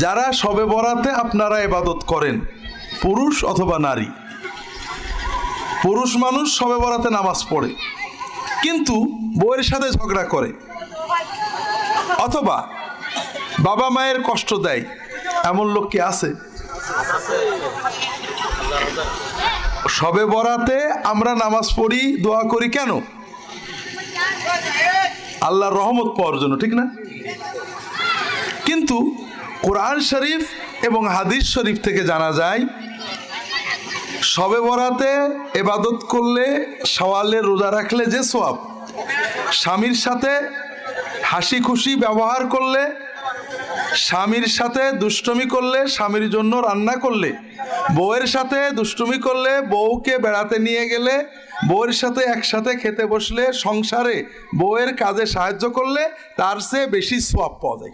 যারা শবে বরাতে আপনারা ইবাদত করেন, পুরুষ অথবা নারী, পুরুষ মানুষ শবে বরাতে নামাজ পড়ে কিন্তু বউয়ের সাথে ঝগড়া করে অথবা বাবা মায়ের কষ্ট দেয়, এমন লোক কি আছে? শবে বরাতে আমরা নামাজ পড়ি, দোয়া করি কেন? আল্লাহর রহমত পাওয়ার জন্য, ঠিক না? কিন্তু কোরআন শরীফ এবং হাদিস শরীফ থেকে জানা যায় শবে বরাতে ইবাদত করলে, শাওয়ালের রোজা রাখলে যে সওয়াব, স্বামীর সাথে হাসি খুশি ব্যবহার করলে, স্বামীর সাথে দুষ্টুমি করলে, স্বামীর জন্য রান্না করলে, বউয়ের সাথে দুষ্টুমি করলে, বউকে বেড়াতে নিয়ে গেলে, বউয়ের সাথে একসাথে খেতে বসলে, সংসারে বউয়ের কাজে সাহায্য করলে তার চেয়ে বেশি সওয়াব পাওয়া যায়।